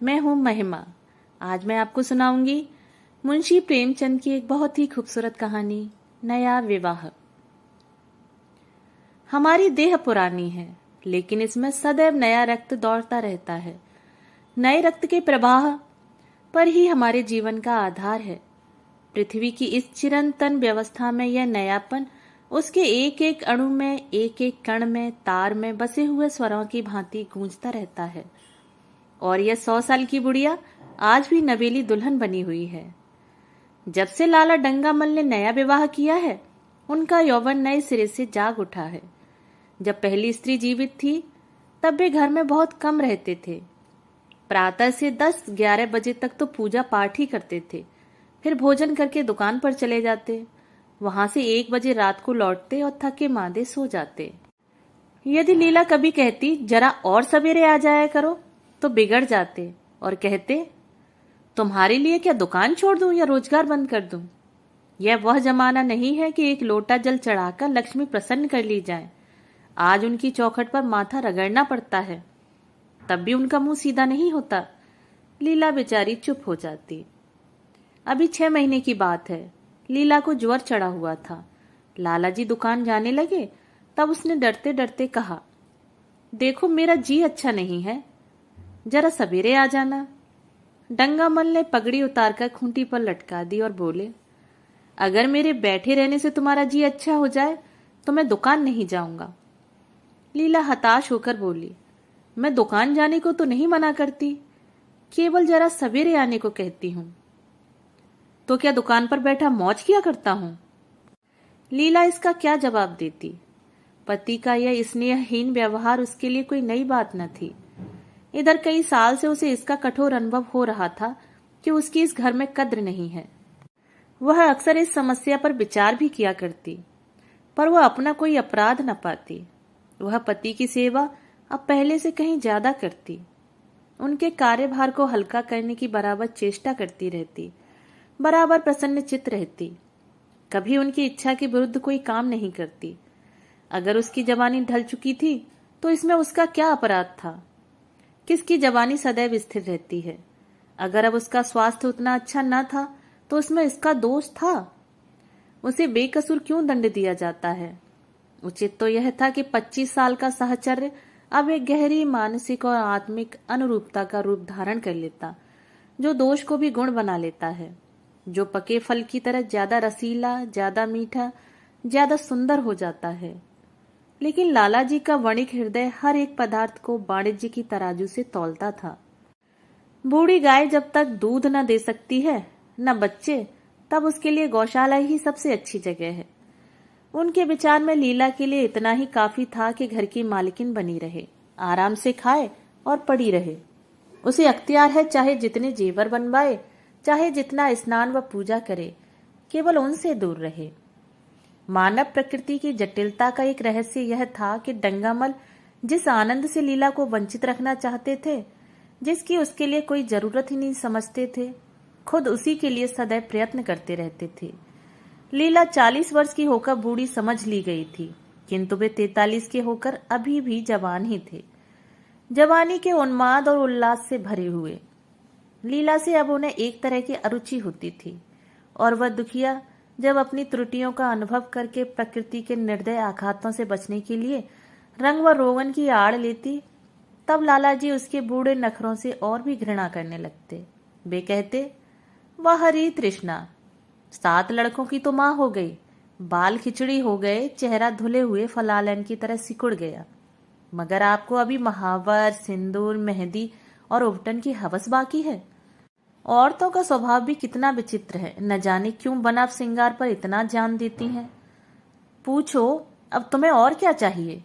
मैं हूं महिमा। आज मैं आपको सुनाऊंगी मुंशी प्रेमचंद की एक बहुत ही खूबसूरत कहानी, नया विवाह। हमारी देह पुरानी है, लेकिन इसमें सदैव नया रक्त दौड़ता रहता है। नए रक्त के प्रवाह पर ही हमारे जीवन का आधार है। पृथ्वी की इस चिरंतन व्यवस्था में यह नयापन उसके एक एक अणु में, एक एक कण में, तार में बसे हुए स्वरों की भांति गूंजता रहता है। और यह 100 साल की बुढ़िया आज भी नवेली दुल्हन बनी हुई है। जब से लाला डंगामल ने नया विवाह किया है, उनका यौवन नए सिरे से जाग उठा है। जब पहली स्त्री जीवित थी, तब वे घर में बहुत कम रहते थे। प्रातः से 10-11 बजे तक तो पूजा पाठ ही करते थे, फिर भोजन करके दुकान पर चले जाते। वहां से 1 बजे रात को लौटते और थके मांदे सो जाते। यदि लीला कभी कहती जरा और सवेरे आ जाया करो, तो बिगड़ जाते और कहते तुम्हारे लिए क्या दुकान छोड़ दूं या रोजगार बंद कर दूं। यह वह जमाना नहीं है कि एक लोटा जल चढ़ाकर लक्ष्मी प्रसन्न कर ली जाए। आज उनकी चौखट पर माथा रगड़ना पड़ता है, तब भी उनका मुंह सीधा नहीं होता। लीला बेचारी चुप हो जाती। अभी 6 महीने की बात है। लीला को ज्वर चढ़ा हुआ था। लाला जी दुकान जाने लगे, तब उसने डरते डरते कहा, देखो मेरा जी अच्छा नहीं है, जरा सवेरे आ जाना। डंगामल ने पगड़ी उतारकर खूंटी पर लटका दी और बोले, अगर मेरे बैठे रहने से तुम्हारा जी अच्छा हो जाए तो मैं दुकान नहीं जाऊंगा। लीला हताश होकर बोली, मैं दुकान जाने को तो नहीं मना करती, केवल जरा सवेरे आने को कहती हूं। तो क्या दुकान पर बैठा मौज किया करता हूं? लीला इसका क्या जवाब देती? पति का यह स्नेहहीन व्यवहार उसके लिए कोई नई बात न थी। इधर कई साल से उसे इसका कठोर अनुभव हो रहा था कि उसकी इस घर में कद्र नहीं है। वह अक्सर इस समस्या पर विचार भी किया करती, पर वह अपना कोई अपराध न पाती। वह पति की सेवा अब पहले से कहीं ज्यादा करती, उनके कार्यभार को हल्का करने की बराबर चेष्टा करती रहती, बराबर प्रसन्न चित्त रहती। कभी उनकी इच्छा के विरुद्ध कोई काम नहीं करती। अगर उसकी जवानी ढल चुकी थी तो इसमें उसका क्या अपराध था? किसकी जवानी सदैव स्थिर रहती है? अगर अब उसका स्वास्थ्य उतना अच्छा न था तो उसमें इसका दोष था? उसे बेकसूर क्यों दंड दिया जाता है? उचित तो यह था कि 25 साल का साहचर्य अब एक गहरी मानसिक और आत्मिक अनुरूपता का रूप धारण कर लेता, जो दोष को भी गुण बना लेता है, जो पके फल की तरह ज्यादा रसीला, ज्यादा मीठा, ज्यादा सुंदर हो जाता है। लेकिन लाला जी का वणिक हृदय हर एक पदार्थ को वाणिज्य की तराजू से तौलता था। बूढ़ी गाय जब तक दूध न दे सकती है, न बच्चे, तब उसके लिए गौशाला ही सबसे अच्छी जगह है। उनके विचार में लीला के लिए इतना ही काफी था कि घर की मालकिन बनी रहे, आराम से खाए और पड़ी रहे। उसे अख्तियार है चाहे जितने जेवर बनवाए, चाहे जितना स्नान व पूजा करे, केवल उनसे दूर रहे। मानव प्रकृति की जटिलता का एक रहस्य यह था कि डंगामल जिस आनंद से लीला को वंचित रखना चाहते थे, जिसकी उसके लिए कोई जरूरत ही नहीं समझते थे, खुद उसी के लिए सदैव प्रयत्न करते रहते थे। लीला 40 वर्ष की होकर बूढ़ी समझ ली गई थी, किंतु वे 43 के होकर अभी भी जवान ही थे, जवानी के उन्माद और उल्लास से भरे हुए। लीला से अब उन्हें एक तरह की अरुचि होती थी, और वह दुखिया जब अपनी त्रुटियों का अनुभव करके प्रकृति के निर्दय आघातों से बचने के लिए रंग व रोगन की आड़ लेती, तब लालाजी उसके बूढ़े नखरों से और भी घृणा करने लगते। वे कहते, वह हरी तृष्णा, 7 लड़कों की तो माँ हो गई, बाल खिचड़ी हो गए, चेहरा धुले हुए फलालन की तरह सिकुड़ गया, मगर आपको अभी महावर, सिंदूर, मेहंदी और उबटन की हवस बाकी है। औरतों का स्वभाव भी कितना विचित्र है, न जाने क्यों बनाव श्रृंगार पर इतना जान देती हैं। पूछो अब तुम्हें और क्या चाहिए?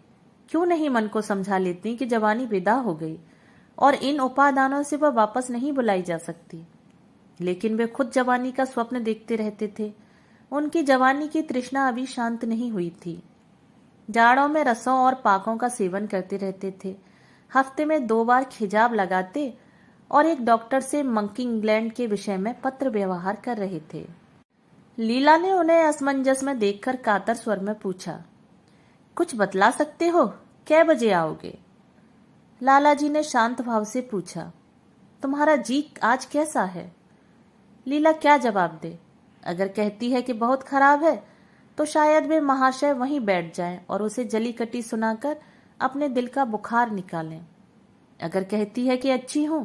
क्यों नहीं मन को समझा लेती कि जवानी विदा हो गई और इन उपादानों से वह वापस नहीं बुलाई जा सकती। लेकिन वे खुद जवानी का स्वप्न देखते रहते थे। उनकी जवानी की तृष्णा अभी शांत नहीं हुई थी। जाड़ों में रसों और पाकों का सेवन करते रहते थे। हफ्ते में 2 बार खिजाब लगाते और एक डॉक्टर से मंकी इंग्लैंड के विषय में पत्र व्यवहार कर रहे थे। लीला ने उन्हें असमंजस में देखकर कातर स्वर में पूछा, कुछ बतला सकते हो, कै बजे आओगे? लाला जी ने शांत भाव से पूछा, तुम्हारा जी आज कैसा है? लीला क्या जवाब दे? अगर कहती है कि बहुत खराब है तो शायद वे महाशय वहीं बैठ जाएं और उसे जली कटी सुनाकर अपने दिल का बुखार निकालें। अगर कहती है कि अच्छी हूं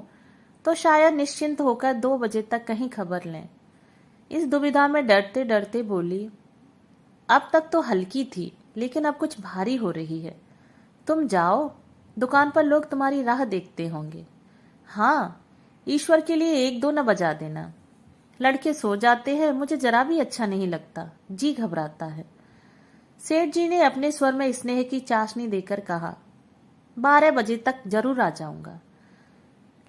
तो शायद निश्चिंत होकर 2 बजे तक कहीं खबर लें। इस दुविधा में डरते डरते बोली, अब तक तो हल्की थी लेकिन अब कुछ भारी हो रही है। तुम जाओ, दुकान पर लोग तुम्हारी राह देखते होंगे। हाँ, ईश्वर के लिए 1-2 न बजा देना। लड़के सो जाते हैं, मुझे जरा भी अच्छा नहीं लगता, जी घबराता है। सेठ जी ने अपने स्वर में स्नेह की चाशनी देकर कहा, 12 बजे तक जरूर आ जाऊंगा।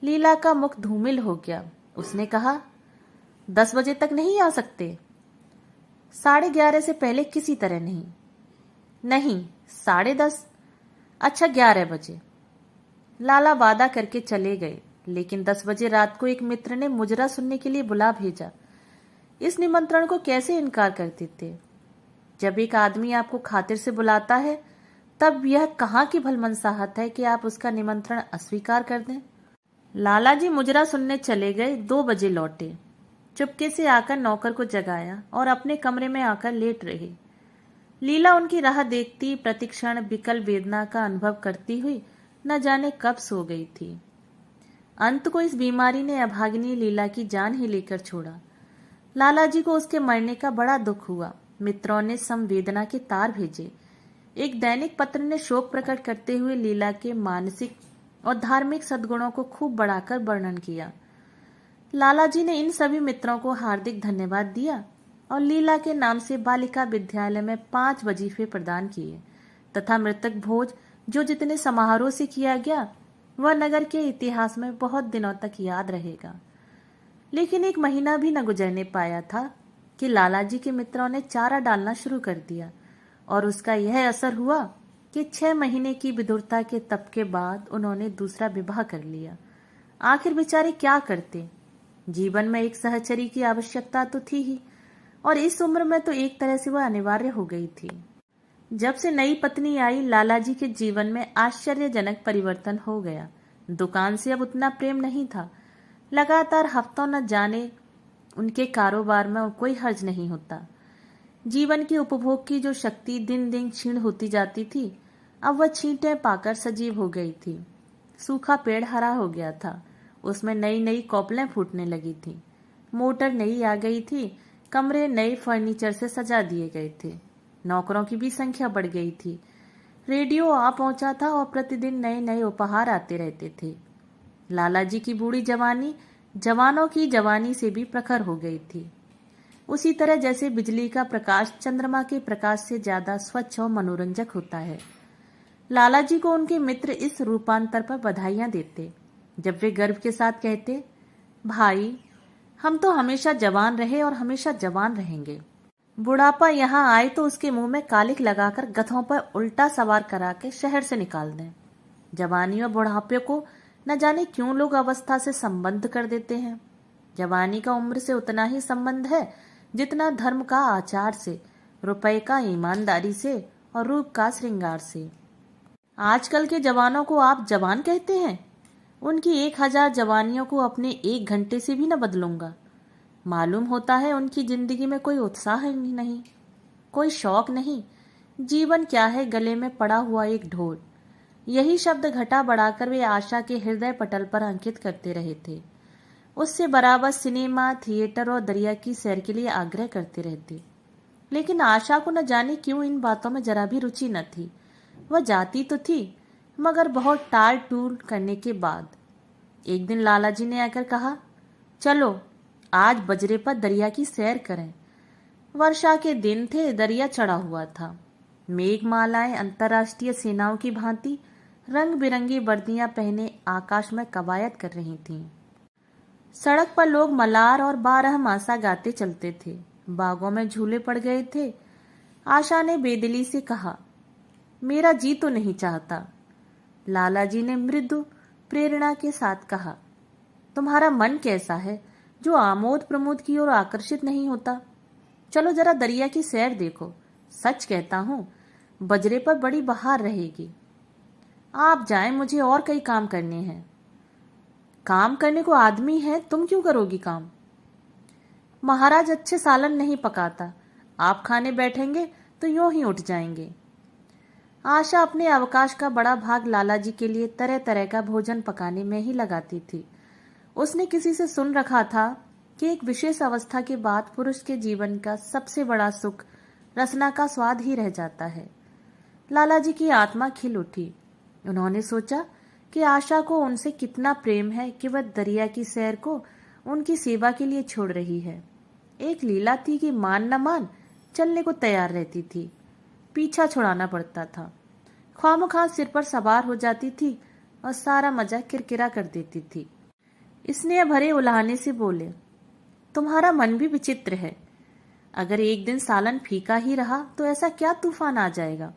लीला का मुख धूमिल हो गया। उसने कहा, 10 बजे तक नहीं आ सकते? 11:30 से पहले किसी तरह नहीं। नहीं, 10:30। अच्छा, 11 बजे। लाला वादा करके चले गए, लेकिन 10 बजे रात को एक मित्र ने मुजरा सुनने के लिए बुला भेजा। इस निमंत्रण को कैसे इनकार कर देते? जब एक आदमी आपको खातिर से बुलाता है तब यह कहाँ की भलमनसाहत है कि आप उसका निमंत्रण अस्वीकार कर दें। लाला जी मुजरा सुनने चले गए, 2 बजे लौटे। चुपके से आकर नौकर को जगाया और अपने कमरे में आकर लेट रहे। लीला उनकी राह देखती प्रतिक्षण विकल वेदना का अनुभव करती हुई न जाने कब सो गई थी। अंत को इस बीमारी ने अभागिनी लीला की जान ही लेकर छोड़ा। लाला जी को उसके मरने का बड़ा दुख हुआ। मित्रों ने संवेदना के तार भेजे। एक दैनिक पत्र ने शोक प्रकट करते हुए लीला के मानसिक और धार्मिक सद्गुणों को खूब बढ़ाकर वर्णन किया। लाला जी ने इन सभी मित्रों को हार्दिक धन्यवाद दिया और लीला के नाम से बालिका विद्यालय में 5 वजीफे प्रदान किए तथा मृतक भोज जो जितने समारोह से किया गया वह नगर के इतिहास में बहुत दिनों तक याद रहेगा। लेकिन 1 महीना भी न गुजरने पाया था कि लाला जी के मित्रों ने चारा डालना शुरू कर दिया और उसका यह असर हुआ कि 6 महीने की विधुरता के तप के बाद उन्होंने दूसरा विवाह कर लिया। आखिर बेचारे क्या करते? जीवन में एक सहचरी की आवश्यकता तो थी ही, और इस उम्र में तो एक तरह से वह अनिवार्य हो गई थी। जब से नई पत्नी आई, लाला जी के जीवन में आश्चर्यजनक परिवर्तन हो गया। दुकान से अब उतना प्रेम नहीं था। लगातार हफ्तों न जाने उनके कारोबार में कोई हर्ज नहीं होता। जीवन के उपभोग की जो शक्ति दिन दिन क्षीण होती जाती थी, अब वह छींटें पाकर सजीव हो गई थी। सूखा पेड़ हरा हो गया था, उसमें नई नई कौपलें फूटने लगी थी। मोटर नई आ गई थी, कमरे नए फर्नीचर से सजा दिए गए थे। नौकरों की भी संख्या बढ़ गई थी। रेडियो आ पहुंचा था और प्रतिदिन नए नए उपहार आते रहते थे। लाला जी की बूढ़ी जवानी जवानों की जवानी से भी प्रखर हो गई थी। उसी तरह जैसे बिजली का प्रकाश चंद्रमा के प्रकाश से ज्यादा स्वच्छ और मनोरंजक होता है। लाला जी को उनके मित्र इस रूपांतर पर बधाइयां देते, जब वे गर्व के साथ कहते, भाई हम तो हमेशा जवान रहे और हमेशा जवान रहेंगे। बुढ़ापा यहाँ आए तो उसके मुंह में कालिक लगाकर गधों पर उल्टा सवार करा के शहर से निकाल दें। जवानी और बुढ़ापे को न जाने क्यों लोग अवस्था से संबंध कर देते हैं। जवानी का उम्र से उतना ही संबंध है जितना धर्म का आचार से, रुपए का ईमानदारी से और रूप का श्रृंगार से। आजकल के जवानों को आप जवान कहते हैं? उनकी 1000 जवानियों को अपने 1 घंटे से भी न बदलूंगा। मालूम होता है उनकी जिंदगी में कोई उत्साह ही नहीं, कोई शौक नहीं। जीवन क्या है, गले में पड़ा हुआ एक ढोल। यही शब्द घटा बढ़ाकर वे आशा के हृदय पटल पर अंकित करते रहे थे। उससे बराबर सिनेमा, थिएटर और दरिया की सैर के लिए आग्रह करते रहते। लेकिन आशा को न जाने क्यों इन बातों में जरा भी रुचि न थी। वह जाती तो थी, मगर बहुत टाल टूल करने के बाद। एक दिन लाला जी ने आकर कहा, चलो आज बजरे पर दरिया की सैर करें। वर्षा के दिन थे, दरिया चढ़ा हुआ था। मेघमालाएं अंतर्राष्ट्रीय सेनाओं की भांति रंग बिरंगी वर्दियां पहने आकाश में कवायद कर रही थीं। सड़क पर लोग मलार और 12 मासा गाते चलते थे। बागों में झूले पड़ गए थे। आशा ने बेदिली से कहा, मेरा जी तो नहीं चाहता। लाला जी ने मृदु प्रेरणा के साथ कहा, तुम्हारा मन कैसा है जो आमोद प्रमोद की ओर आकर्षित नहीं होता? चलो जरा दरिया की सैर देखो। सच कहता हूं, बजरे पर बड़ी बहार रहेगी। आप जाएं, मुझे और कई काम करने हैं। काम करने को आदमी है, तुम क्यों करोगी काम? महाराज अच्छे सालन नहीं पकाता, आप खाने बैठेंगे तो यूं ही उठ जाएंगे। आशा अपने अवकाश का बड़ा भाग लाला जी के लिए तरह तरह का भोजन पकाने में ही लगाती थी। उसने किसी से सुन रखा था कि एक विशेष अवस्था के बाद पुरुष के जीवन का सबसे बड़ा सुख रसना का स्वाद ही रह जाता है। लाला जी की आत्मा खिल उठी। उन्होंने सोचा कि आशा को उनसे कितना प्रेम है कि वह दरिया की सैर को उनकी सेवा के लिए छोड़ रही है। एक लीला थी कि मान न मान चलने को तैयार रहती थी, पीछा छुड़ाना पड़ता था। ख्वामख्वाह सिर पर सवार हो जाती थी और सारा मजा किरकिरा कर देती थी। स्नेह भरे उलाहने से बोले, तुम्हारा मन भी विचित्र है। अगर एक दिन सालन फीका ही रहा तो ऐसा क्या तूफान आ जाएगा।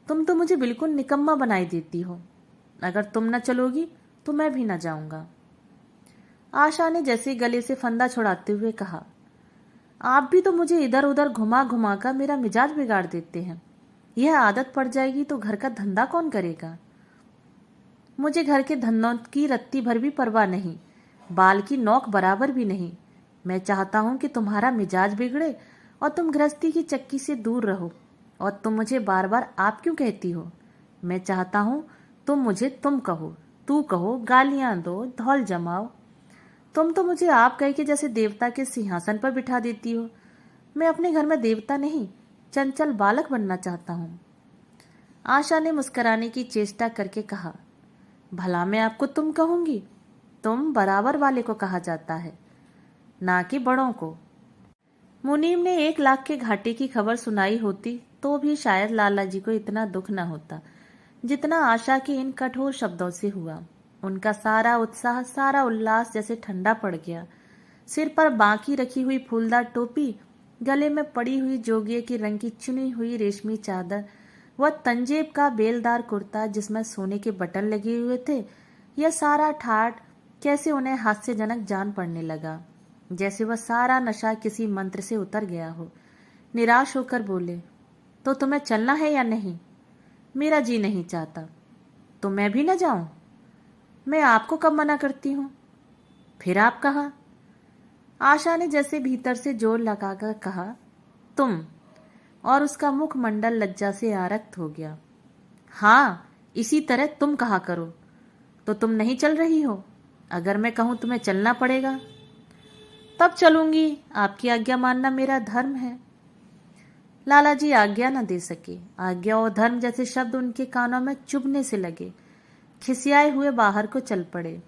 तुम तो मुझे बिल्कुल निकम्मा बनाई देती हो। अगर तुम न चलोगी तो मैं भी न जाऊंगा। आशा ने जैसे गले से फंदा छुड़ाते हुए कहा, आप भी तो मुझे इधर उधर घुमा घुमा कर मेरा मिजाज बिगाड़ देते हैं। यह आदत पड़ जाएगी तो घर का धंधा कौन करेगा। मुझे घर के धंधों की रत्ती भर भी परवाह नहीं, बाल की नोक बराबर भी नहीं। मैं चाहता हूं कि तुम्हारा मिजाज बिगड़े और तुम गृहस्थी की चक्की से दूर रहो। और तुम मुझे बार बार आप क्यों कहती हो? मैं चाहता हूं तुम मुझे तुम कहो, तू कहो, गालियां दो, धौल जमाओ। तुम तो मुझे आप कह के जैसे देवता के सिंहासन पर बिठा देती हो। मैं अपने घर में देवता नहीं, चंचल बालक बनना चाहता हूं। आशा ने मुस्कुराने की चेष्टा करके कहा, भला मैं आपको तुम कहूंगी? तुम बराबर वाले को कहा जाता है, ना कि बड़ों को। मुनीम ने 1 लाख के घाटे की खबर सुनाई होती तो भी शायद लाला जी को इतना दुख न होता जितना आशा के इन कठोर शब्दों से हुआ। उनका सारा उत्साह, सारा उल्लास जैसे ठंडा पड़ गया। सिर पर बांकी रखी हुई फूलदार टोपी, गले में पड़ी हुई जोगिए की रंग की चुनी हुई रेशमी चादर, वह तंजेब का बेलदार कुर्ता जिसमें सोने के बटन लगे हुए थे, यह सारा ठाट कैसे उन्हें हास्यजनक जान पड़ने लगा, जैसे वह सारा नशा किसी मंत्र से उतर गया हो। निराश होकर बोले, तो तुम्हें चलना है या नहीं? मेरा जी नहीं चाहता। तो मैं भी न जाऊं? मैं आपको कब मना करती हूं? फिर आप कहा। आशा ने जैसे भीतर से जोर लगाकर कहा, तुम, और उसका मुखमंडल लज्जा से आरक्त हो गया। हाँ, इसी तरह तुम कहा करो। तो तुम नहीं चल रही हो? अगर मैं कहूं तुम्हें चलना पड़ेगा तब चलूंगी। आपकी आज्ञा मानना मेरा धर्म है। लाला जी आज्ञा न दे सके। आज्ञा और धर्म जैसे शब्द उनके कानों में चुभने से लगे। खिसियाए हुए बाहर को चल पड़े।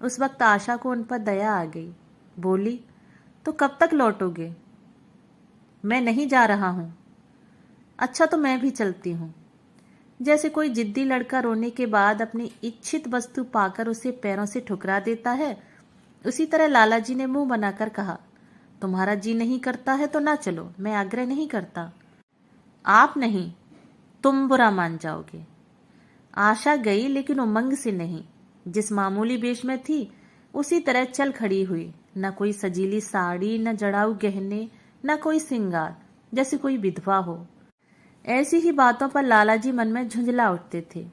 उस वक्त आशा को उन पर दया आ गई। बोली, तो कब तक लौटोगे? मैं नहीं जा रहा हूं। अच्छा, तो मैं भी चलती हूं। जैसे कोई जिद्दी लड़का रोने के बाद अपनी इच्छित वस्तु पाकर उसे पैरों से ठुकरा देता है, उसी तरह लाला जी ने मुंह बनाकर कहा, तुम्हारा जी नहीं करता है तो ना चलो, मैं आग्रह नहीं करता। आप नहीं, तुम बुरा मान जाओगे। आशा गई, लेकिन उमंग से नहीं। जिस मामूली वेश में थी उसी तरह चल खड़ी हुई। न कोई सजीली साड़ी, न जड़ाऊ गहने, न कोई सिंगार, जैसे कोई विधवा हो। ऐसी ही बातों पर लाला जी मन में झुंझला उठते थे।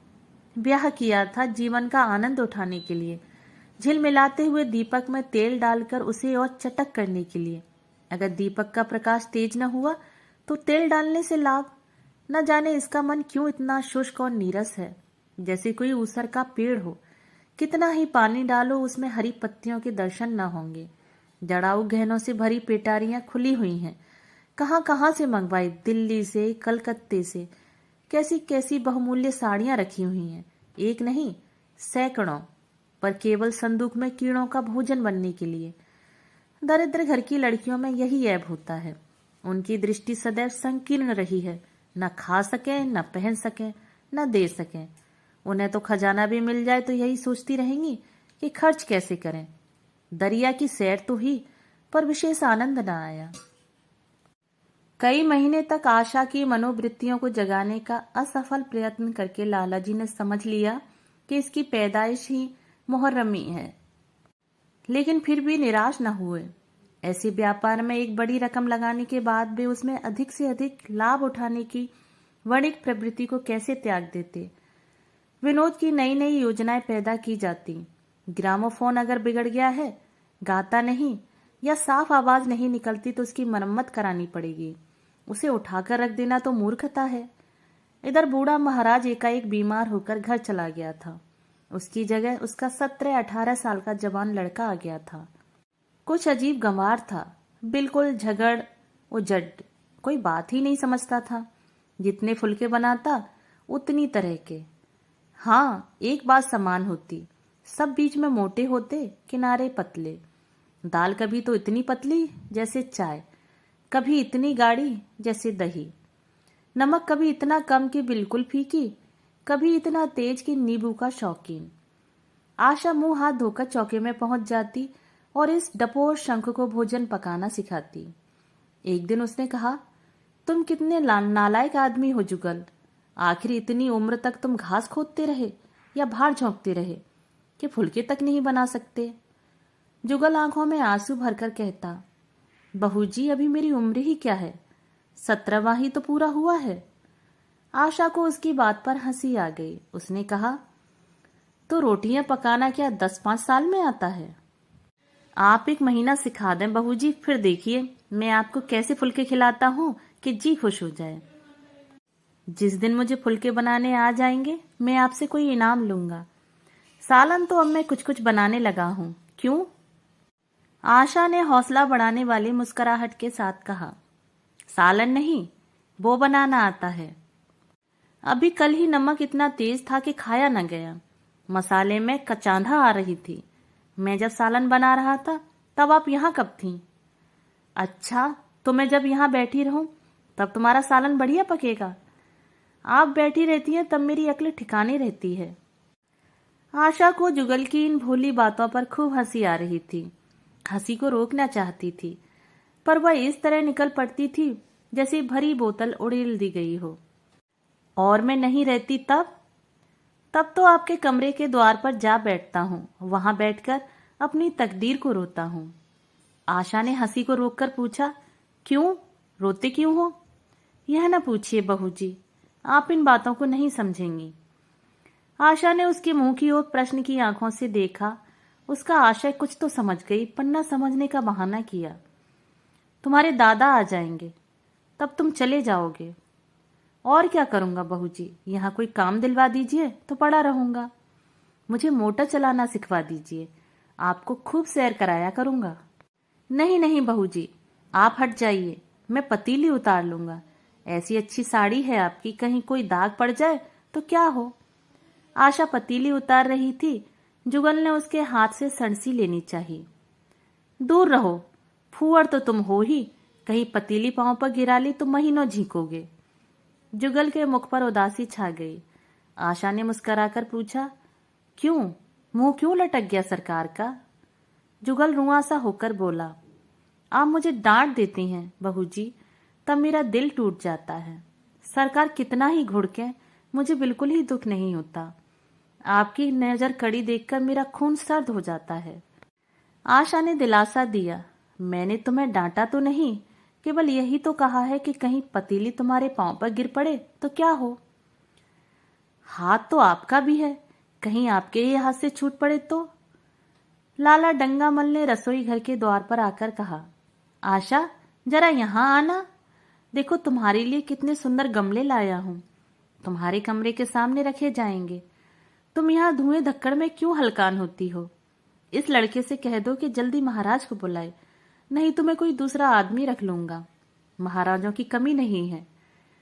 ब्याह किया था जीवन का आनंद उठाने के लिए, झिलमिलाते हुए दीपक में तेल डालकर उसे और चटक करने के लिए। अगर दीपक का प्रकाश तेज न हुआ तो तेल डालने से लाभ। न जाने इसका मन क्यों इतना शुष्क और नीरस है, जैसे कोई ऊसर का पेड़ हो। कितना ही पानी डालो उसमें हरी पत्तियों के दर्शन न होंगे। जड़ाऊ गहनों से भरी पेटारियां खुली हुई हैं। कहां कहां से मंगवाई, दिल्ली से, कलकत्ते से। कैसी कैसी बहुमूल्य साड़ियां रखी हुई हैं, एक नहीं सैकड़ों, पर केवल संदूक में कीड़ों का भोजन बनने के लिए। दरिद्र घर की लड़कियों में यही ऐब होता है। उनकी दृष्टि सदैव संकीर्ण रही है। न खा सके, न पहन सके, न दे सके। उन्हें तो खजाना भी मिल जाए तो यही सोचती रहेंगी कि खर्च कैसे करें। दरिया की सैर तो ही, पर विशेष आनंद न आया। कई महीने तक आशा की मनोवृत्तियों को जगाने का असफल प्रयत्न करके लाला जी ने समझ लिया कि इसकी पैदाइश ही मुहर्रमी है, लेकिन फिर भी निराश न हुए। ऐसे व्यापार में एक बड़ी रकम लगाने के बाद भी उसमें अधिक से अधिक लाभ उठाने की वणिक प्रवृत्ति को कैसे त्याग देते। विनोद की नई नई योजनाएं पैदा की जाती, ग्रामोफोन अगर बिगड़ गया है, गाता नहीं या साफ आवाज नहीं निकलती तो उसकी मरम्मत करानी पड़ेगी। उसे उठाकर रख देना तो मूर्खता है। इधर बूढ़ा महाराज एकाएक बीमार होकर घर चला गया था। उसकी जगह उसका 17-18 साल का जवान लड़का आ गया था। कुछ अजीब गंवार था, बिल्कुल झगड़ उजड़, कोई बात ही नहीं समझता था। जितने फुलके बनाता उतनी तरह के। हाँ, एक बात समान होती, सब बीच में मोटे होते, किनारे पतले। दाल कभी तो इतनी पतली जैसे चाय, कभी इतनी गाढ़ी जैसे दही। नमक कभी इतना कम कि बिल्कुल फीकी, कभी इतना तेज कि नींबू का शौकीन। आशा मुंह हाथ धोकर चौके में पहुंच जाती और इस डपोर शंख को भोजन पकाना सिखाती। एक दिन उसने कहा, तुम कितने नालायक आदमी हो जुगल। आखिर इतनी उम्र तक तुम घास खोदते रहे या भार झोंकते रहे कि फुलके तक नहीं बना सकते। जुगल आंखों में आंसू भरकर कहता, बहू जी अभी मेरी उम्र ही क्या है, 17वां ही तो पूरा हुआ है। आशा को उसकी बात पर हंसी आ गई। उसने कहा, तो रोटियां पकाना क्या 10-5 साल में आता है? आप 1 महीना सिखा दें बहू जी, फिर देखिए मैं आपको कैसे फुलके खिलाता हूँ कि जी खुश हो जाए। जिस दिन मुझे फुलके बनाने आ जाएंगे मैं आपसे कोई इनाम लूंगा। सालन तो अब मैं कुछ कुछ बनाने लगा हूँ। क्यों? आशा ने हौसला बढ़ाने वाली मुस्कुराहट के साथ कहा, सालन नहीं, वो बनाना आता है। अभी कल ही नमक इतना तेज था कि खाया न गया। मसाले में कचांधा आ रही थी। मैं जब सालन बना रहा था तब आप यहाँ कब थीं? अच्छा, तो मैं जब यहाँ बैठी रहूं तब तुम्हारा सालन बढ़िया पकेगा। आप बैठी रहती हैं तब मेरी अक्ल ठिकाने रहती है। आशा को जुगल की इन भोली बातों पर खूब हंसी आ रही थी। हंसी को रोकना चाहती थी, पर वह इस तरह निकल पड़ती थी जैसे भरी बोतल उड़ेल दी गई हो। और मैं नहीं रहती तब तो आपके कमरे के द्वार पर जा बैठता हूँ, वहां बैठकर अपनी तकदीर को रोता हूँ। आशा ने हंसी को रोककर पूछा, क्यों रोते क्यों हो? यह न पूछिए बहू जी, आप इन बातों को नहीं समझेंगी। आशा ने उसके मुंह की ओर प्रश्न की आंखों से देखा। उसका आशय कुछ तो समझ गई, पर न समझने का बहाना किया। तुम्हारे दादा आ जाएंगे, तब तुम चले जाओगे। और क्या करूंगा बहू जी, यहाँ कोई काम दिलवा दीजिए तो पड़ा रहूंगा। मुझे मोटर चलाना सिखवा दीजिए, आपको खूब सैर कराया करूंगा। नहीं नहीं बहू जी, आप हट जाइए, मैं पतीली उतार लूंगा। ऐसी अच्छी साड़ी है आपकी, कहीं कोई दाग पड़ जाए तो क्या हो। आशा पतीली उतार रही थी। जुगल ने उसके हाथ से सणसी लेनी चाहिए। दूर रहो, फूहड़ तो तुम हो ही, कहीं पतीली पांव पर गिरा ली तो महीनों झींकोगे। जुगल के मुख पर उदासी छा गई। आशा ने मुस्कुराकर पूछा, क्यों, मुंह क्यों लटक गया सरकार का? जुगल रुआं सा होकर बोला, आप मुझे डांट देती हैं बहू जी, तब मेरा दिल टूट जाता है। सरकार कितना ही घुड़के, मुझे बिल्कुल ही दुख नहीं होता। आपकी नजर कड़ी देखकर मेरा खून सर्द हो जाता है। आशा ने दिलासा दिया, मैंने तुम्हें डांटा तो नहीं, केवल यही तो कहा है कि कहीं पतीली तुम्हारे पांव पर गिर पड़े तो क्या हो। हाथ तो आपका भी है, कहीं आपके ही हाथ से छूट पड़े तो। लाला डंगामल ने रसोई घर के द्वार पर आकर कहा, आशा जरा यहां आना, देखो तुम्हारे लिए कितने सुंदर गमले लाया हूं, तुम्हारे कमरे के सामने रखे जाएंगे। तुम यहाँ धुएं धक्कड़ में क्यों हलकान होती हो? इस लड़के से कह दो कि जल्दी महाराज को बुलाए, नहीं तो मैं कोई दूसरा आदमी रख लूंगा। महाराजों की कमी नहीं है,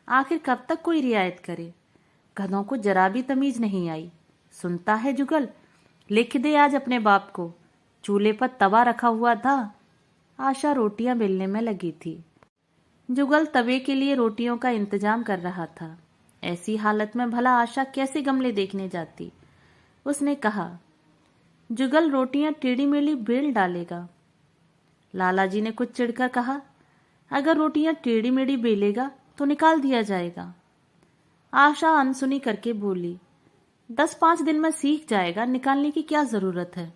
आखिर कब तक कोई रियायत करे। गधों को जरा भी तमीज नहीं आई। सुनता है जुगल, लिख दे आज अपने बाप को। चूल्हे पर तवा रखा हुआ था। आशा रोटियां बेलने में लगी थी। जुगल तवे के लिए रोटियों का इंतजाम कर रहा था। ऐसी हालत में भला आशा कैसे गमले देखने जाती? उसने कहा, जुगल रोटियां टेढ़ी मेढ़ी बेल डालेगा। लालाजी ने कुछ चिढ़कर कहा, अगर रोटियां टेढ़ी मेढ़ी बेलेगा तो निकाल दिया जाएगा। आशा अनसुनी करके बोली, 10-5 दिन में सीख जाएगा, निकालने की क्या जरूरत है।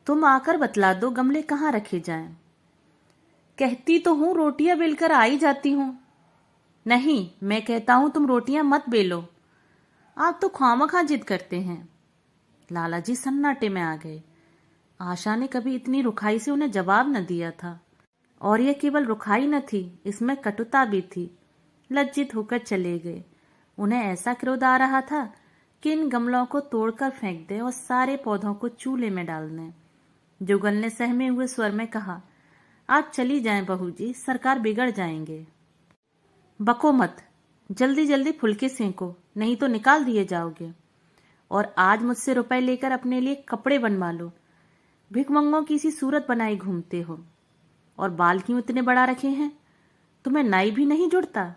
तुम आकर बतला दो गमले कहाँ रखे जाएं। कहती तो हूं रोटियां बेलकर आ ही जाती हूं। नहीं, मैं कहता हूं तुम रोटियां मत बेलो। आप तो खामखा जिद करते हैं। लालाजी सन्नाटे में आ गए। आशा ने कभी इतनी रुखाई से उन्हें जवाब न दिया था, और यह केवल रुखाई न थी, इसमें कटुता भी थी। लज्जित होकर चले गए। उन्हें ऐसा क्रोध आ रहा था कि इन गमलों को तोड़कर फेंक दे और सारे पौधों को चूल्हे में डाल दें। जुगल ने सहमे हुए स्वर में कहा, आज चली जाएं बहू जी, सरकार बिगड़ जाएंगे। बको मत, जल्दी जल्दी फुलके सेंको, नहीं तो निकाल दिए जाओगे। और आज मुझसे रुपए लेकर अपने लिए कपड़े बनवा लो। भिखमंगों की सी सूरत बनाई घूमते हो। और बाल क्यों इतने बड़ा रखे हैं? तुम्हें नाई भी नहीं जुड़ता?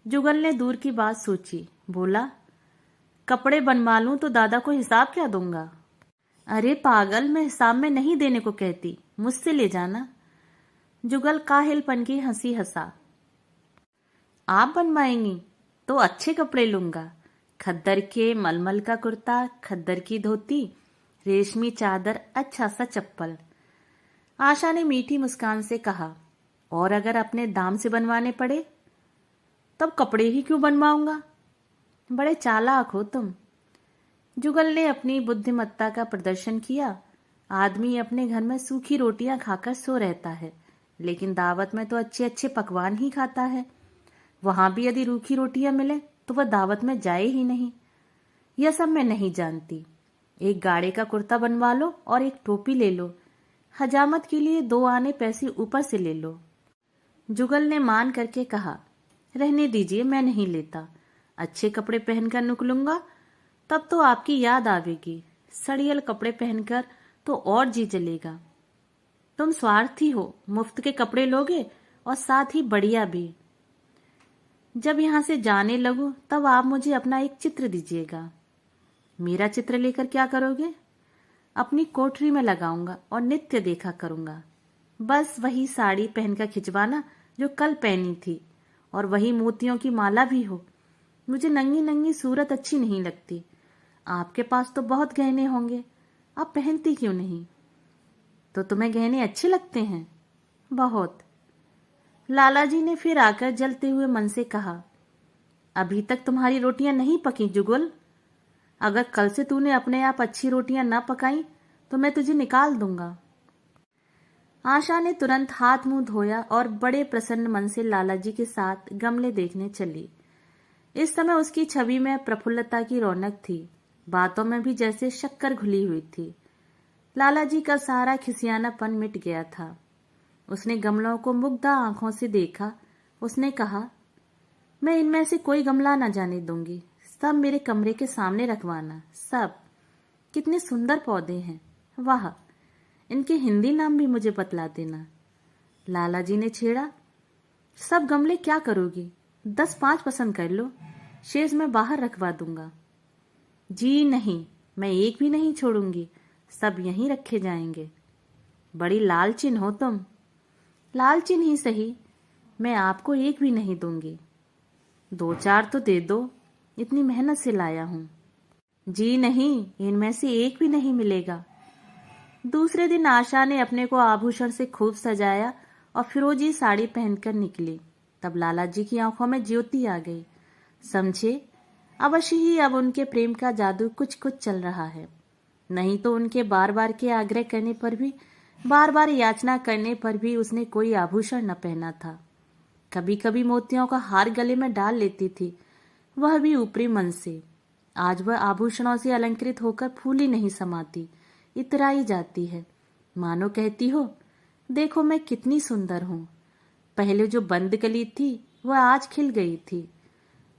जुगल ने दूर की बात सोची, बोला, कपड़े बनवा लूं तो दादा को हिसाब क्या दूंगा? अरे पागल, मैं हिसाब में नहीं देने को कहती, मुझसे ले जाना। जुगल काहिलपन की हंसी हंसा। आप बनवाएंगी तो अच्छे कपड़े लूंगा, खद्दर के मलमल का कुर्ता, खद्दर की धोती, रेशमी चादर, अच्छा सा चप्पल। आशा ने मीठी मुस्कान से कहा, और अगर अपने दाम से बनवाने पड़े तब कपड़े ही क्यों बनवाऊंगा? बड़े चालाक हो तुम। जुगल ने अपनी बुद्धिमत्ता का प्रदर्शन किया। आदमी अपने घर में सूखी रोटियां खाकर सो रहता है, लेकिन दावत में तो अच्छे अच्छे पकवान ही खाता है। वहां भी यदि रूखी रोटियां मिले तो वह दावत में जाए ही नहीं। यह सब मैं नहीं जानती। एक गाड़े का कुर्ता बनवा लो और एक टोपी ले लो। हजामत के लिए 2 आने पैसे ऊपर से ले लो। जुगल ने मान करके कहा, रहने दीजिए, मैं नहीं लेता। अच्छे कपड़े पहनकर निकलूंगा तब तो आपकी याद आवेगी। सड़ियल कपड़े पहनकर तो और जी जलेगा। तुम स्वार्थी हो, मुफ्त के कपड़े लोगे और साथ ही बढ़िया भी। जब यहां से जाने लगूं तब आप मुझे अपना एक चित्र दीजिएगा। मेरा चित्र लेकर क्या करोगे? अपनी कोठरी में लगाऊंगा और नित्य देखा करूंगा। बस वही साड़ी पहनकर खिंचवाना जो कल पहनी थी, और वही मोतियों की माला भी हो। मुझे नंगी नंगी सूरत अच्छी नहीं लगती। आपके पास तो बहुत गहने होंगे, आप पहनती क्यों नहीं? तो तुम्हें गहने अच्छे लगते हैं? बहुत। लालाजी ने फिर आकर जलते हुए मन से कहा, अभी तक तुम्हारी रोटियां नहीं पकी जुगल। अगर कल से तूने अपने आप अच्छी रोटियां न पकाई तो मैं तुझे निकाल दूंगा। आशा ने तुरंत हाथ मुंह धोया और बड़े प्रसन्न मन से लालाजी के साथ गमले देखने चली। इस समय उसकी छवि में प्रफुल्लता की रौनक थी, बातों में भी जैसे शक्कर घुली हुई थी। लालाजी का सारा खिसियानापन मिट गया था। उसने गमलों को मुग्ध आंखों से देखा। उसने कहा, मैं इनमें से कोई गमला न जाने दूंगी, सब मेरे कमरे के सामने रखवाना। सब कितने सुंदर पौधे हैं, वाह! इनके हिंदी नाम भी मुझे बतला देना। लालाजी ने छेड़ा, सब गमले क्या करोगी? 10-5 पसंद कर लो, शेष मैं बाहर रखवा दूंगा। जी नहीं, मैं एक भी नहीं छोड़ूंगी, सब यहीं रखे जाएंगे। बड़ी लालचिन हो तुम। लालचिन ही सही, मैं आपको एक भी नहीं दूंगी। 2-4 तो दे दो, इतनी मेहनत से लाया हूं। जी नहीं, इनमें से एक भी नहीं मिलेगा। दूसरे दिन आशा ने अपने को आभूषण से खूब सजाया और फिरोजी साड़ी पहनकर निकली। तब लालाजी की आंखों में ज्योति आ गई। समझे, अवश्य ही अब उनके प्रेम का जादू कुछ कुछ चल रहा है। नहीं तो उनके बार बार के आग्रह करने पर भी, बार बार याचना करने पर भी उसने कोई आभूषण न पहना था। कभी कभी मोतियों का हार गले में डाल लेती थी, वह भी ऊपरी मन से। आज वह आभूषणों से अलंकृत होकर फूली नहीं समाती, इतराई जाती है। मानो कहती हो, देखो मैं कितनी सुंदर हूं। पहले जो बंद कली थी वह आज खिल गई थी।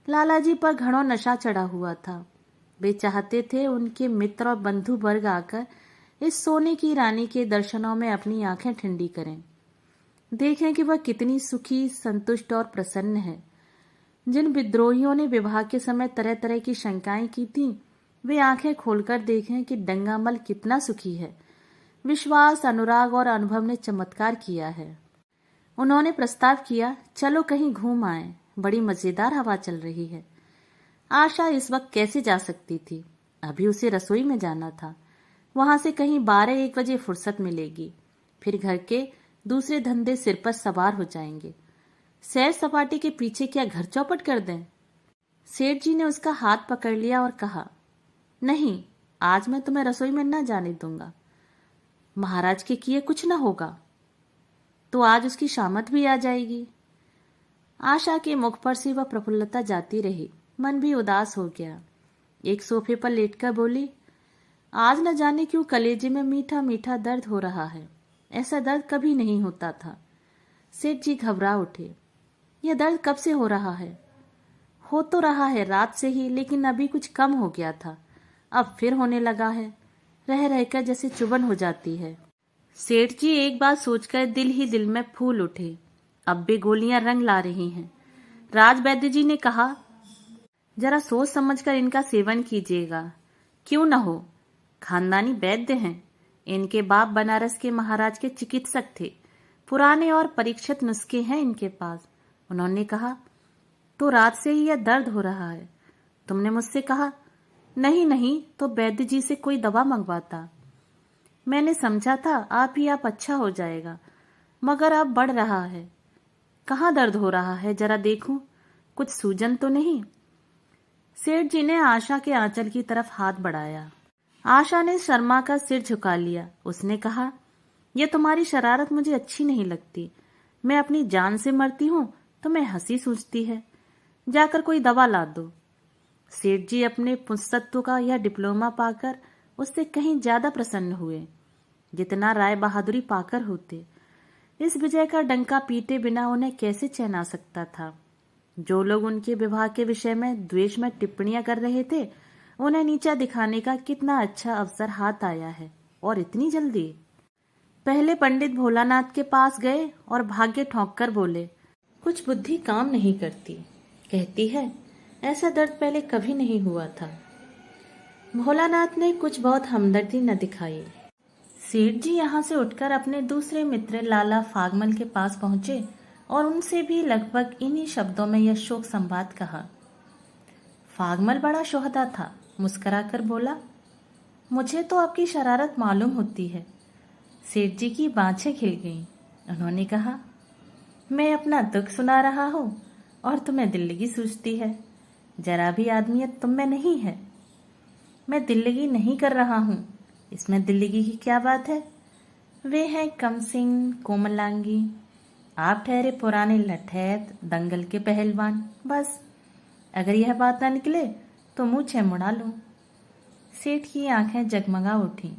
लालाजी पर घणों नशा चढ़ा हुआ था। वे चाहते थे उनके मित्र और बंधु वर्ग आकर इस सोने की रानी के दर्शनों में अपनी आंखें ठंडी करें, देखें कि वह कितनी सुखी, संतुष्ट और प्रसन्न है। जिन विद्रोहियों ने विवाह के समय तरह तरह की शंकाएं की थीं, वे आंखें खोलकर देखें कि डंगामल कितना सुखी है। विश्वास, अनुराग और अनुभव ने चमत्कार किया है। उन्होंने प्रस्ताव किया, चलो कहीं घूम आए, बड़ी मजेदार हवा चल रही है। आशा इस वक्त कैसे जा सकती थी? अभी उसे रसोई में जाना था। वहां से कहीं 12-1 बजे फुर्सत मिलेगी। फिर घर के दूसरे धंधे सिर पर सवार हो जाएंगे। सैर सपाटे के पीछे क्या घर चौपट कर दें? सेठ जी ने उसका हाथ पकड़ लिया और कहा, नहीं, आज मैं तुम्हें रसोई में न जाने दूंगा। महाराज के किए कुछ न होगा तो आज उसकी शामत भी आ जाएगी। आशा के मुख पर से वह प्रफुल्लता जाती रही, मन भी उदास हो गया। एक सोफे पर लेटकर बोली, आज न जाने क्यों कलेजे में मीठा मीठा दर्द हो रहा है। ऐसा दर्द कभी नहीं होता था। सेठ जी घबरा उठे। यह दर्द कब से हो रहा है? हो तो रहा है रात से ही, लेकिन अभी कुछ कम हो गया था, अब फिर होने लगा है। रह रहकर जैसे चुभन हो जाती है। सेठ जी एक बात सोचकर दिल ही दिल में फूल उठे। अब भी गोलियां रंग ला रही हैं। राज वैद्य जी ने कहा, जरा सोच समझकर इनका सेवन कीजिएगा। क्यों न हो, खानदानी वैद्य हैं। इनके बाप बनारस के महाराज के चिकित्सक थे। पुराने और परीक्षित नुस्खे हैं इनके पास। उन्होंने कहा, तो रात से ही यह दर्द हो रहा है। तुमने मुझसे कहा नहीं नहीं तो वैद्य जी से कोई दवा मंगवाता। मैंने समझा था आप ही आप अच्छा हो जाएगा, मगर अब बढ़ रहा है। कहाँ दर्द हो रहा है, जरा देखूं, कुछ सूजन तो नहीं? सेठ जी ने आशा के आंचल की तरफ हाथ बढ़ाया। आशा ने शर्मा का सिर झुका लिया। उसने कहा, यह तुम्हारी शरारत मुझे अच्छी नहीं लगती। मैं अपनी जान से मरती हूं तो मैं हंसी सूझती है। जाकर कोई दवा ला दो। सेठ जी अपने पुंसत्व का यह डिप्लोमा पाकर उससे कहीं ज्यादा प्रसन्न हुए जितना राय बहादुरी पाकर होते। इस विजय का डंका पीटे बिना उन्हें कैसे चैन आ सकता था। जो लोग उनके विवाह के विषय में द्वेष में टिप्पणियां कर रहे थे, उन्हें नीचा दिखाने का कितना अच्छा अवसर हाथ आया है, और इतनी जल्दी। पहले पंडित भोलानाथ के पास गए और भाग्य ठोंक कर बोले, कुछ बुद्धि काम नहीं करती। कहती है ऐसा दर्द पहले कभी नहीं हुआ था। भोलानाथ ने कुछ बहुत हमदर्दी न दिखाई। सेठ जी यहाँ से उठकर अपने दूसरे मित्र लाला फागमल के पास पहुंचे और उनसे भी लगभग इन्हीं शब्दों में यह शोक संवाद कहा। फागमल बड़ा शोहदा था, मुस्कुराकर बोला, मुझे तो आपकी शरारत मालूम होती है। सेठ जी की बाँछें खिल गईं। उन्होंने कहा, मैं अपना दुख सुना रहा हूँ और तुम्हें दिल्लगी सूझती है। जरा भी आदमियत तुम में नहीं है। मैं दिल्लगी नहीं कर रहा हूँ, इसमें दिल्लगी की क्या बात है? वे हैं कमसिंह कोमलांगी, आप ठहरे पुराने लठैत दंगल के पहलवान। बस अगर यह बात ना निकले तो मुँह मुड़ा लूं। सेठ की आंखें जगमगा उठी।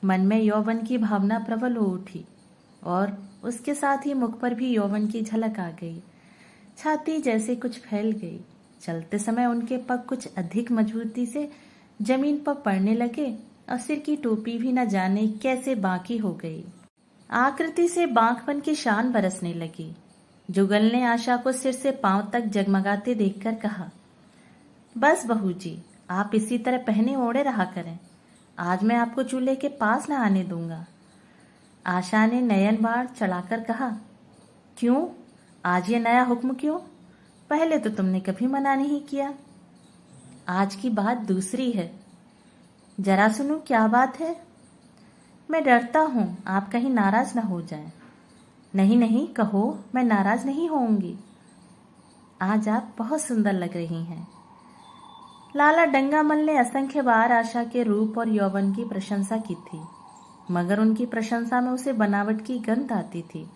मन में यौवन की भावना प्रबल हो उठी और उसके साथ ही मुख पर भी यौवन की झलक आ गई। छाती जैसे कुछ फैल गई। चलते समय उनके पग कुछ अधिक मजबूती से जमीन पर पड़ने लगे और सिर की टोपी भी न जाने कैसे बांकी हो गई। आकृति से बांकपन की शान बरसने लगी। जुगल ने आशा को सिर से पांव तक जगमगाते देखकर कहा, बस बहू जी, आप इसी तरह पहने ओढ़े रहा करें। आज मैं आपको चूल्हे के पास न आने दूंगा। आशा ने नयन बाढ़ चढ़ाकर कहा, क्यों, आज ये नया हुक्म क्यों? पहले तो तुमने कभी मना नहीं किया। आज की बात दूसरी है। जरा सुनो क्या बात है। मैं डरता हूं आप कहीं नाराज न हो जाएं। नहीं नहीं कहो, मैं नाराज नहीं होऊंगी। आज आप बहुत सुंदर लग रही हैं। लाला डंगामल ने असंख्य बार आशा के रूप और यौवन की प्रशंसा की थी, मगर उनकी प्रशंसा में उसे बनावट की गंध आती थी।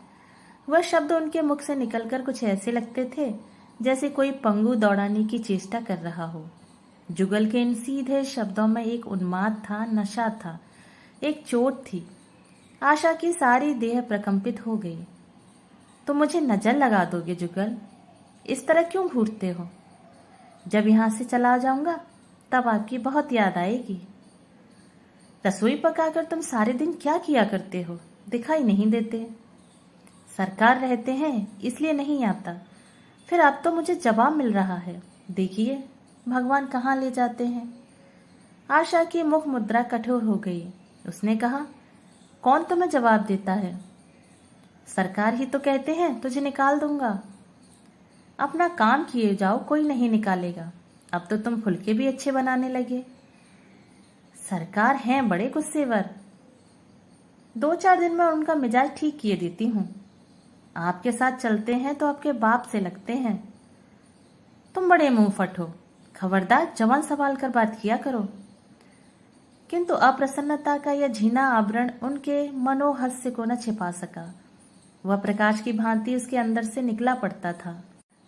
वह शब्द उनके मुख से निकलकर कुछ ऐसे लगते थे जैसे कोई पंगु दौड़ाने की चेष्टा कर रहा हो। जुगल के इन सीधे शब्दों में एक उन्माद था, नशा था, एक चोट थी। आशा की सारी देह प्रकंपित हो गई। तो मुझे नजर लगा दोगे जुगल? इस तरह क्यों घूरते हो? जब यहां से चला जाऊंगा तब आपकी बहुत याद आएगी। रसोई पकाकर तुम सारे दिन क्या किया करते हो, दिखाई नहीं देते। सरकार रहते हैं इसलिए नहीं आता। फिर अब तो मुझे जवाब मिल रहा है। देखिए भगवान कहाँ ले जाते हैं। आशा की मुख मुद्रा कठोर हो गई। उसने कहा, कौन तुम्हें जवाब देता है? सरकार ही तो कहते हैं तुझे निकाल दूंगा। अपना काम किए जाओ, कोई नहीं निकालेगा। अब तो तुम फुलके भी अच्छे बनाने लगे। सरकार हैं बड़े गुस्सेवर। 2-4 दिन में उनका मिजाज ठीक किए देती हूँ। आपके साथ चलते हैं तो आपके बाप से लगते हैं। तुम बड़े मुंह फट हो। खबरदार जवान संभाल कर बात किया करो। किंतु अप्रसन्नता का यह झीना आवरण उनके मनोहास्य को न छिपा सका। वह प्रकाश की भांति उसके अंदर से निकला पड़ता था।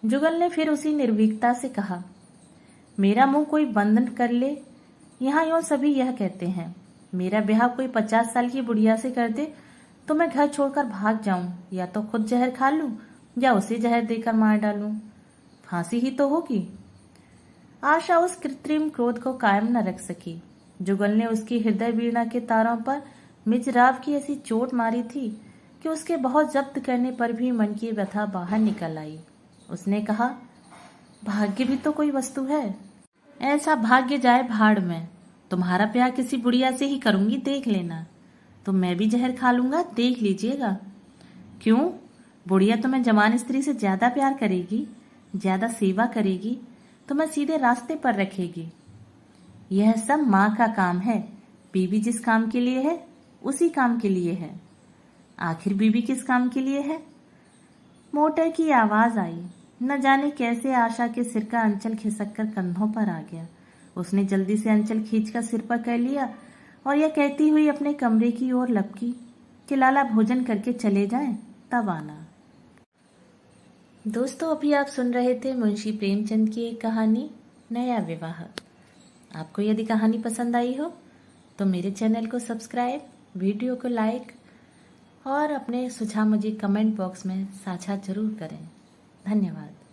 जुगल ने फिर उसी निर्भीकता से कहा, मेरा मुंह कोई बंद कर ले, यहाँ यूं सभी यह कहते हैं। मेरा ब्याह कोई 50 साल की बुढ़िया से कर दे तो मैं घर छोड़कर भाग जाऊं, या तो खुद जहर खा लूं या उसे जहर देकर मार डालूं। फांसी ही तो होगी। आशा उस कृत्रिम क्रोध को कायम न रख सकी। जुगल ने उसकी हृदय वीणा के तारों पर मिजराव की ऐसी चोट मारी थी कि उसके बहुत जब्त करने पर भी मन की व्यथा बाहर निकल आई। उसने कहा, भाग्य भी तो कोई वस्तु है। ऐसा भाग्य जाए भाड़ में। तुम्हारा प्यार किसी बुढ़िया से ही करूंगी, देख लेना। तो मैं भी जहर खा लूंगा, देख लीजिएगा। क्यों? बुढ़िया तुम्हें जवान स्त्री से ज्यादा प्यार करेगी, ज्यादा सेवा करेगी, तुम्हें सीधे रास्ते पर रखेगी। यह सब माँ का काम है। बीवी जिस काम के लिए है उसी काम के लिए है। आखिर बीवी किस काम के लिए है? मोटर की आवाज आई। न जाने कैसे आशा के सिर का अंचल खिसक कर कंधों पर आ गया। उसने जल्दी से अंचल खींचकर सिर पर कर लिया और यह कहती हुई अपने कमरे की ओर लपकी कि लाला भोजन करके चले जाएं, तब आना। दोस्तों, अभी आप सुन रहे थे मुंशी प्रेमचंद की एक कहानी, नया विवाह। आपको यदि कहानी पसंद आई हो तो मेरे चैनल को सब्सक्राइब, वीडियो को लाइक और अपने सुझाव मुझे कमेंट बॉक्स में साझा जरूर करें। धन्यवाद।